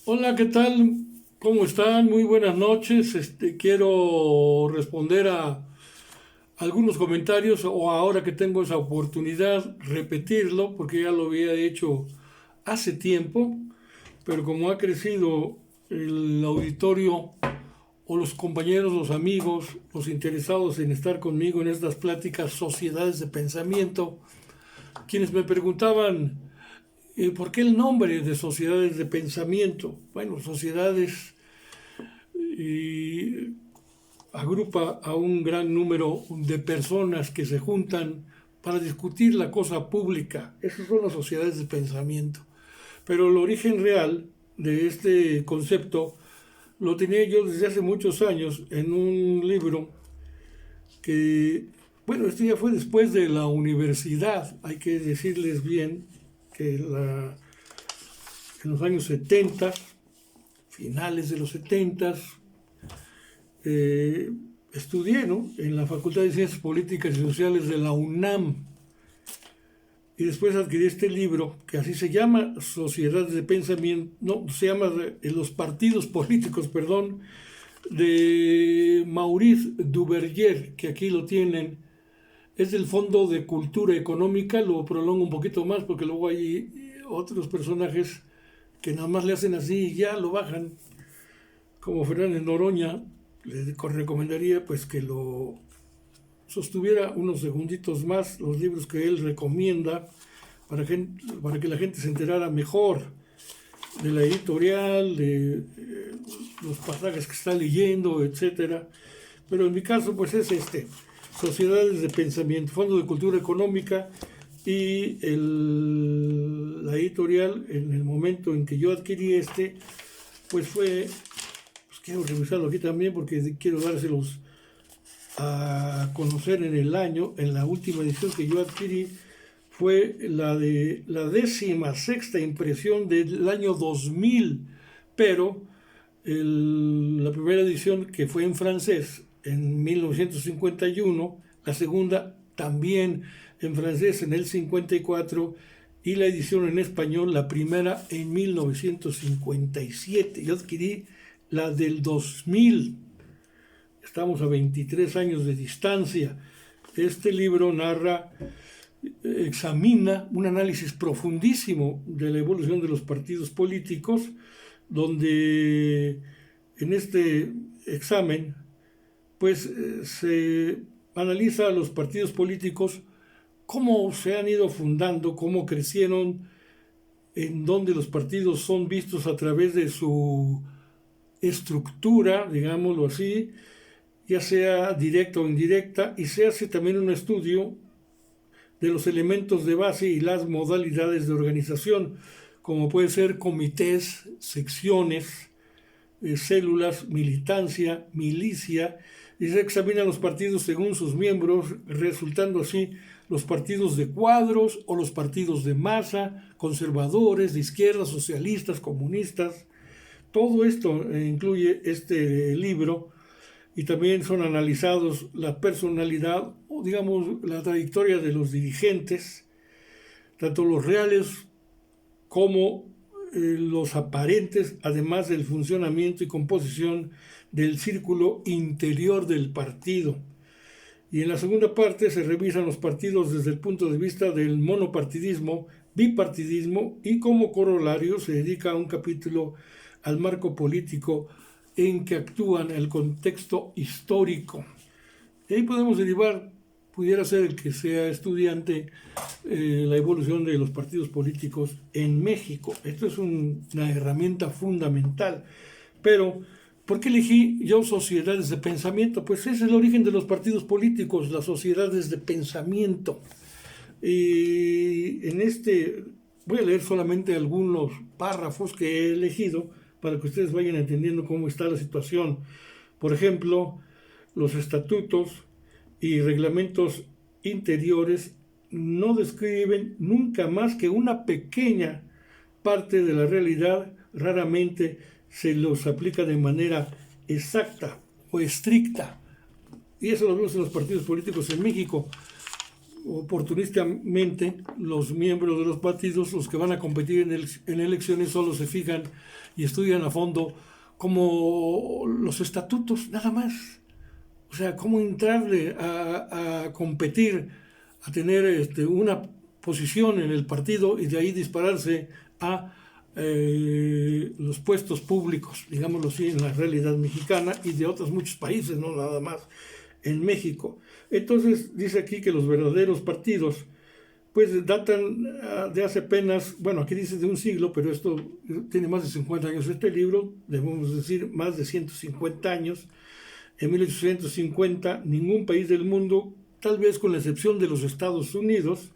Hola, ¿qué tal? ¿Cómo están? Muy buenas noches. Quiero responder a algunos comentarios o ahora que tengo esa oportunidad, repetirlo porque ya lo había hecho hace tiempo, pero como ha crecido el auditorio o los compañeros, los amigos, los interesados en estar conmigo en estas pláticas, sociedades de pensamiento, quienes me preguntaban ¿por qué el nombre de sociedades de pensamiento? Bueno, sociedades y agrupa a un gran número de personas que se juntan para discutir la cosa pública. Esas son las sociedades de pensamiento. Pero el origen real de este concepto lo tenía yo desde hace muchos años en un libro que, bueno, esto ya fue después de la universidad. Hay que decirles bien que en los años 70, finales de los 70, eh, estudié, ¿no?, en la Facultad de Ciencias Políticas y Sociales de la UNAM. Y después adquirí este libro, que así se llama, Sociedades de Pensamiento, no, se llama Los Partidos Políticos, perdón, de Maurice Duverger, que aquí lo tienen. Es del Fondo de Cultura Económica, lo prolongo un poquito más porque luego hay otros personajes que nada más le hacen así y ya lo bajan, como Fernández Noroña. Le recomendaría pues que lo sostuviera unos segunditos más los libros que él recomienda para que la gente se enterara mejor de la editorial, de los pasajes que está leyendo, etcétera. Pero en mi caso pues es Sociedades de Pensamiento, Fondo de Cultura Económica, y la editorial en el momento en que yo adquirí pues fue, pues quiero revisarlo aquí también porque quiero dárselos a conocer en el año. En la última edición que yo adquirí fue la de la 16ª impresión del año 2000, pero la primera edición, que fue en francés en 1951, la segunda también en francés en el 54 y la edición en español, la primera, en 1957. Yo adquirí la del 2000. Estamos a 23 años de distancia. Este libro examina un análisis profundísimo de la evolución de los partidos políticos, donde en este examen pues se analiza a los partidos políticos, cómo se han ido fundando, cómo crecieron, en donde los partidos son vistos a través de su estructura, digámoslo así, ya sea directa o indirecta, y se hace también un estudio de los elementos de base y las modalidades de organización, como puede ser comités, secciones, células, militancia, milicia, y se examinan los partidos según sus miembros, resultando así los partidos de cuadros o los partidos de masa, conservadores, de izquierda, socialistas, comunistas. Todo esto incluye este libro, y también son analizados la personalidad o digamos la trayectoria de los dirigentes, tanto los reales como los aparentes, además del funcionamiento y composición del círculo interior del partido. Y en la segunda parte se revisan los partidos desde el punto de vista del monopartidismo, bipartidismo, y como corolario se dedica un capítulo al marco político en que actúan, el contexto histórico. Y ahí podemos derivar, pudiera ser el que sea estudiante, la evolución de los partidos políticos en México. Esto es una herramienta fundamental. Pero, ¿por qué elegí yo sociedades de pensamiento? Pues es el origen de los partidos políticos, las sociedades de pensamiento. Y voy a leer solamente algunos párrafos que he elegido para que ustedes vayan entendiendo cómo está la situación. Por ejemplo, los estatutos y reglamentos interiores no describen nunca más que una pequeña parte de la realidad, raramente se los aplica de manera exacta o estricta. Y eso lo vemos en los partidos políticos en México. oportunistamente los miembros de los partidos, los que van a competir en elecciones, solo se fijan y estudian a fondo como los estatutos, nada más. O sea, cómo entrarle a competir, a tener una posición en el partido y de ahí dispararse a los puestos públicos, digámoslo así, en la realidad mexicana y de otros muchos países, no nada más en México. Entonces dice aquí que los verdaderos partidos pues datan de hace apenas, bueno, aquí dice de un siglo, pero esto tiene más de 50 años este libro, debemos decir más de 150 años. En 1850 ningún país del mundo, tal vez con la excepción de los Estados Unidos,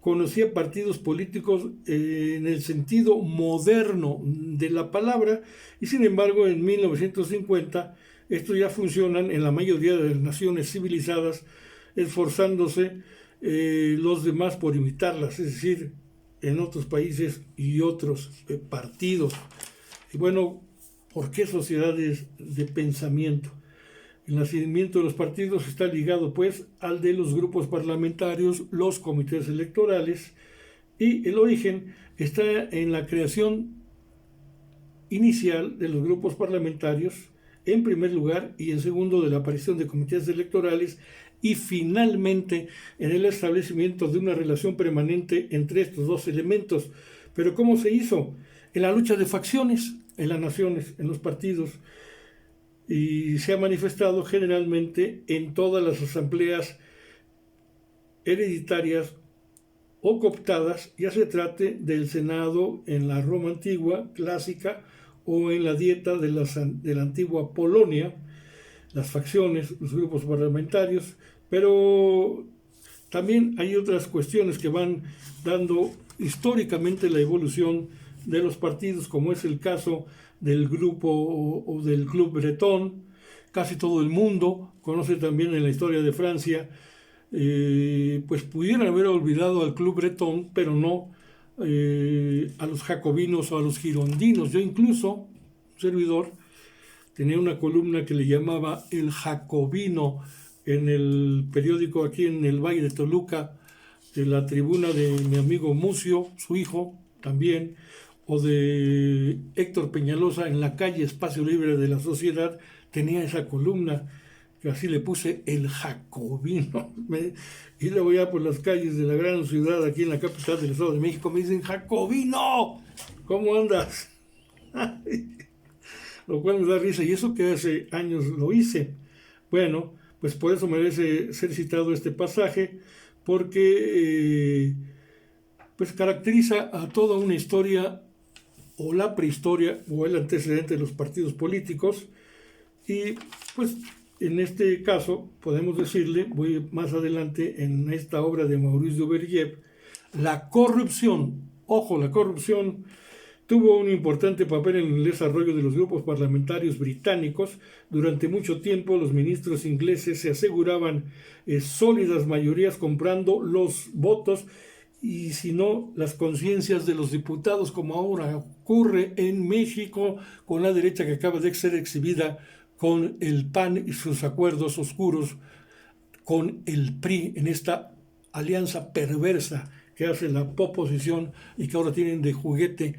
conocía partidos políticos en el sentido moderno de la palabra, y sin embargo en 1950 estos ya funcionan en la mayoría de las naciones civilizadas, esforzándose los demás por imitarlas, es decir, en otros países y otros partidos. Y bueno, ¿por qué sociedades de pensamiento? El nacimiento de los partidos está ligado pues al de los grupos parlamentarios, los comités electorales, y el origen está en la creación inicial de los grupos parlamentarios, en primer lugar, y en segundo de la aparición de comités electorales, y finalmente en el establecimiento de una relación permanente entre estos dos elementos. Pero ¿cómo se hizo? En la lucha de facciones en las naciones, en los partidos, y se ha manifestado generalmente en todas las asambleas hereditarias o cooptadas, ya se trate del Senado en la Roma antigua, clásica, o en la dieta de la antigua Polonia, las facciones, los grupos parlamentarios, pero también hay otras cuestiones que van dando históricamente la evolución de los partidos, como es el caso del grupo o del Club Bretón. Casi todo el mundo conoce también en la historia de Francia, pues pudieran haber olvidado al Club Bretón, pero no a los jacobinos o a los girondinos. Yo incluso, un servidor, tenía una columna que le llamaba El Jacobino en el periódico aquí en el Valle de Toluca, de la tribuna de mi amigo Mucio, su hijo también, o de Héctor Peñalosa en la calle Espacio Libre de la Sociedad, tenía esa columna, que así le puse El Jacobino. Y luego ya por las calles de la gran ciudad, aquí en la capital del Estado de México, me dicen, Jacobino, ¿cómo andas? Lo cual me da risa, y eso que hace años lo hice. Bueno, pues por eso merece ser citado este pasaje, porque pues caracteriza a toda una historia, o la prehistoria, o el antecedente de los partidos políticos, y pues en este caso podemos decirle, voy más adelante en esta obra de Maurice Duverger, la corrupción, ojo, la corrupción tuvo un importante papel en el desarrollo de los grupos parlamentarios británicos. Durante mucho tiempo los ministros ingleses se aseguraban sólidas mayorías comprando los votos y si no las conciencias de los diputados, como ahora ocurre en México con la derecha que acaba de ser exhibida con el PAN y sus acuerdos oscuros con el PRI en esta alianza perversa que hace la oposición y que ahora tienen de juguete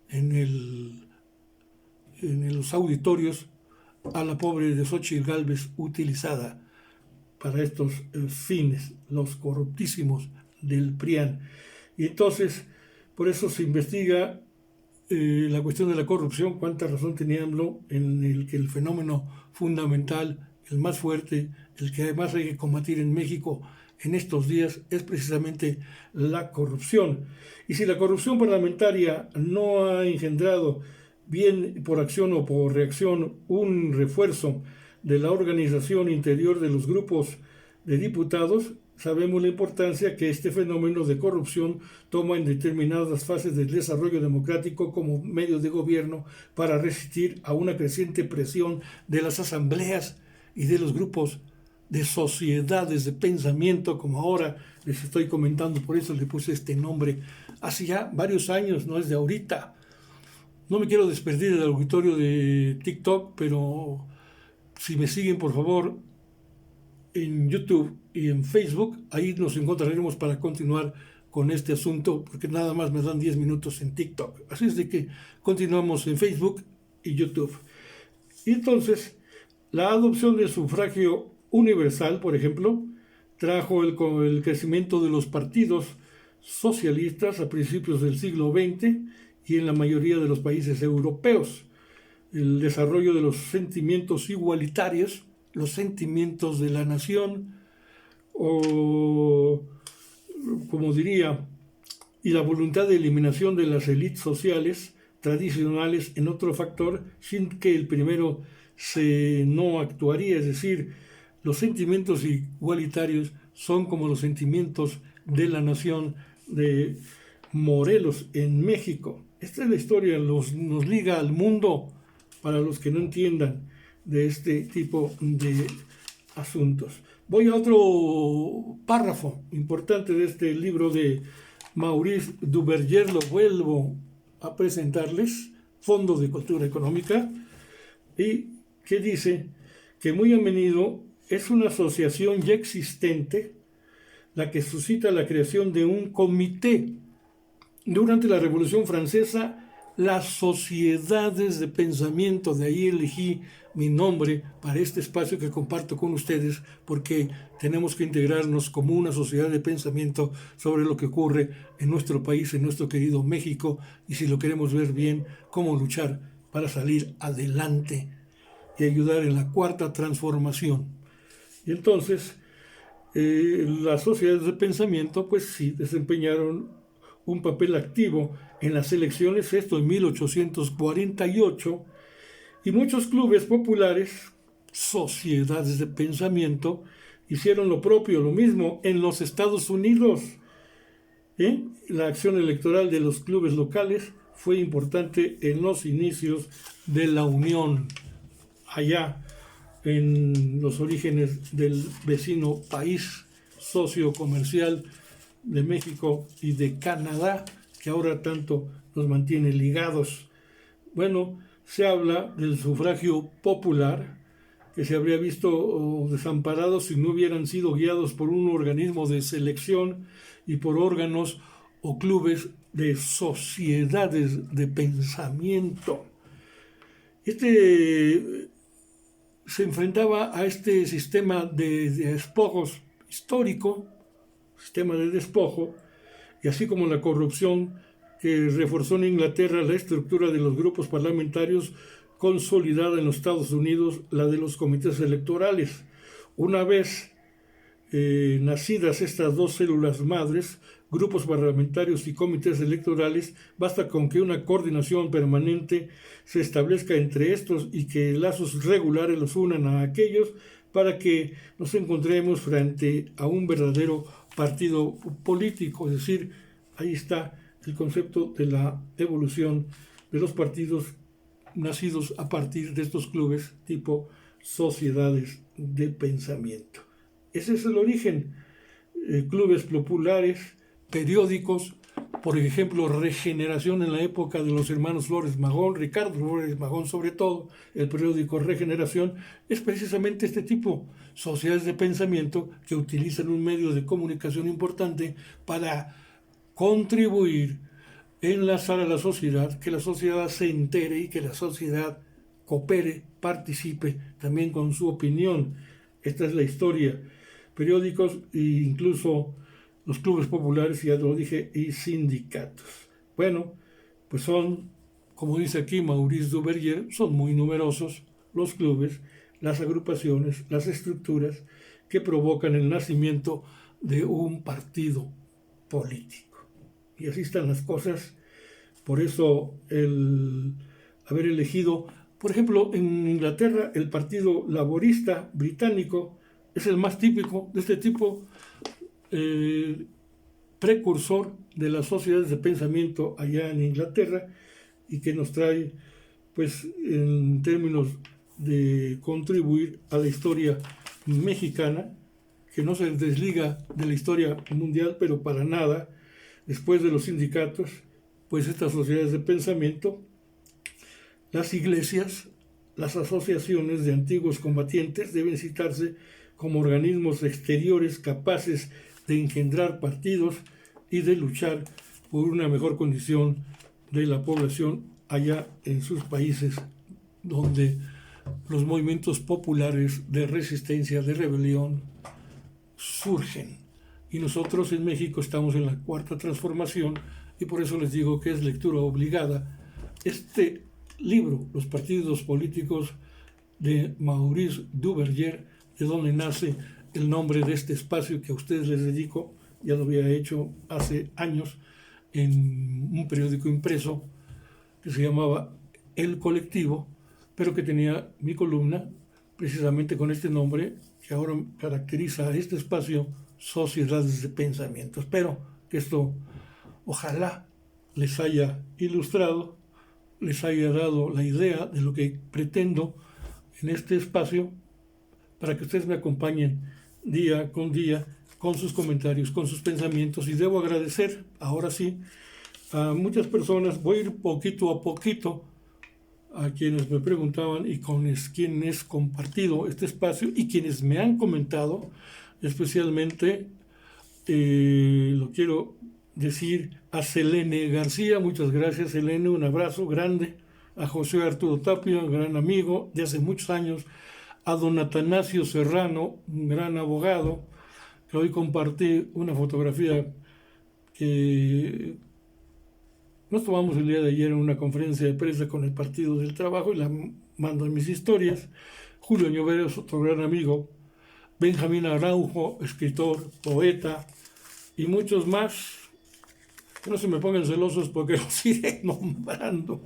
en los auditorios a la pobre de Xóchitl Gálvez, utilizada para estos fines, los corruptísimos del PRIAN. Y entonces, por eso se investiga la cuestión de la corrupción, cuánta razón tenía AMLO en el que el fenómeno fundamental, el más fuerte, el que además hay que combatir en México en estos días es precisamente la corrupción. Y si la corrupción parlamentaria no ha engendrado, bien por acción o por reacción, un refuerzo de la organización interior de los grupos de diputados, sabemos la importancia que este fenómeno de corrupción toma en determinadas fases del desarrollo democrático como medio de gobierno para resistir a una creciente presión de las asambleas y de los grupos de sociedades de pensamiento, como ahora les estoy comentando, por eso le puse este nombre, hace ya varios años, no es de ahorita. No me quiero despedir del auditorio de TikTok, pero si me siguen, por favor, en YouTube y en Facebook. Ahí nos encontraremos para continuar con este asunto, porque nada más me dan 10 minutos en TikTok. Así es de que continuamos en Facebook y YouTube. Y entonces, la adopción del sufragio universal, por ejemplo, trajo el crecimiento de los partidos socialistas a principios del siglo XX y en la mayoría de los países europeos. El desarrollo de los sentimientos igualitarios, los sentimientos de la nación, o como diría, y la voluntad de eliminación de las élites sociales tradicionales en otro factor sin que el primero no actuaría, es decir, los sentimientos igualitarios son como los sentimientos de la nación de Morelos en México. Esta es la historia, nos liga al mundo para los que no entiendan de este tipo de asuntos. Voy a otro párrafo importante de este libro de Maurice Duverger, lo vuelvo a presentarles, Fondo de Cultura Económica, y que dice que muy a menudo es una asociación ya existente la que suscita la creación de un comité. Durante la Revolución Francesa, las sociedades de pensamiento, de ahí elegí mi nombre para este espacio que comparto con ustedes, porque tenemos que integrarnos como una sociedad de pensamiento sobre lo que ocurre en nuestro país, en nuestro querido México, y si lo queremos ver bien, cómo luchar para salir adelante y ayudar en la cuarta transformación. Y entonces, las sociedades de pensamiento, pues sí, desempeñaron un papel activo en las elecciones, esto en 1848, y muchos clubes populares, sociedades de pensamiento, hicieron lo propio, lo mismo en los Estados Unidos. La acción electoral de los clubes locales fue importante en los inicios de la Unión, allá en los orígenes del vecino país socio-comercial de México y de Canadá, que ahora tanto nos mantiene ligados. Bueno, se habla del sufragio popular, que se habría visto desamparado si no hubieran sido guiados por un organismo de selección y por órganos o clubes de sociedades de pensamiento. Se enfrentaba a este sistema de despojos histórico, sistema de despojo, y así como la corrupción que reforzó en Inglaterra la estructura de los grupos parlamentarios, consolidada en los Estados Unidos la de los comités electorales. Una vez nacidas estas dos células madres, grupos parlamentarios y comités electorales, basta con que una coordinación permanente se establezca entre estos y que lazos regulares los unan a aquellos para que nos encontremos frente a un verdadero partido político. Es decir, ahí está el concepto de la evolución de los partidos nacidos a partir de estos clubes tipo sociedades de pensamiento. Ese es el origen. Clubes populares, periódicos, por ejemplo, Regeneración en la época de los hermanos Flores Magón, Ricardo Flores Magón sobre todo, el periódico Regeneración, es precisamente este tipo, sociedades de pensamiento que utilizan un medio de comunicación importante para contribuir, enlazar a la sociedad, que la sociedad se entere y que la sociedad coopere, participe también con su opinión. Esta es la historia. Periódicos e incluso los clubes populares, ya lo dije, y sindicatos. Bueno, pues son, como dice aquí Maurice Duverger, son muy numerosos los clubes, las agrupaciones, las estructuras que provocan el nacimiento de un partido político. Y así están las cosas. Por eso el haber elegido, por ejemplo, en Inglaterra, el Partido Laborista Británico es el más típico de este tipo, precursor de las sociedades de pensamiento allá en Inglaterra, y que nos trae, pues, en términos de contribuir a la historia mexicana, que no se desliga de la historia mundial, pero para nada. Después de los sindicatos, pues estas sociedades de pensamiento, las iglesias, las asociaciones de antiguos combatientes deben citarse como organismos exteriores capaces de engendrar partidos y de luchar por una mejor condición de la población allá en sus países donde los movimientos populares de resistencia, de rebelión, surgen. Y nosotros en México estamos en la cuarta transformación y por eso les digo que es lectura obligada. Este libro, Los partidos políticos de Maurice Duverger, de donde nace el nombre de este espacio que a ustedes les dedico, ya lo había hecho hace años en un periódico impreso que se llamaba El Colectivo, pero que tenía mi columna precisamente con este nombre que ahora caracteriza a este espacio, Sociedades de Pensamiento. Espero que esto ojalá les haya ilustrado, les haya dado la idea de lo que pretendo en este espacio para que ustedes me acompañen día con sus comentarios, con sus pensamientos. Y debo agradecer, ahora sí, a muchas personas. Voy a ir poquito a poquito a quienes me preguntaban y con quienes he compartido este espacio y quienes me han comentado, especialmente lo quiero decir a Selene García. Muchas gracias, Selene, un abrazo grande. A José Arturo Tapia, un gran amigo de hace muchos años. A don Atanasio Serrano, un gran abogado, que hoy compartí una fotografía que nos tomamos el día de ayer en una conferencia de prensa con el Partido del Trabajo y la mando en mis historias. Julio Ñoveros, otro gran amigo. Benjamín Araujo, escritor, poeta, y muchos más. No se me pongan celosos porque los iré nombrando.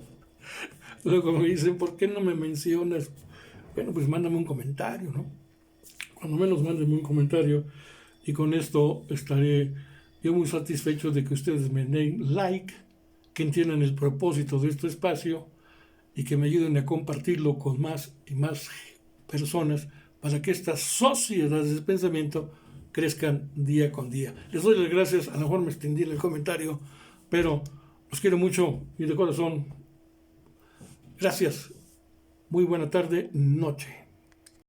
Luego me dicen, ¿por qué no me mencionas? Bueno, pues mándame un comentario, ¿no? Cuando menos mándenme un comentario y con esto estaré yo muy satisfecho de que ustedes me den like, que entiendan el propósito de este espacio y que me ayuden a compartirlo con más y más personas para que estas sociedades de pensamiento crezcan día con día. Les doy las gracias, a lo mejor me extendí en el comentario, pero los quiero mucho y de corazón. Gracias. Muy buena tarde, noche.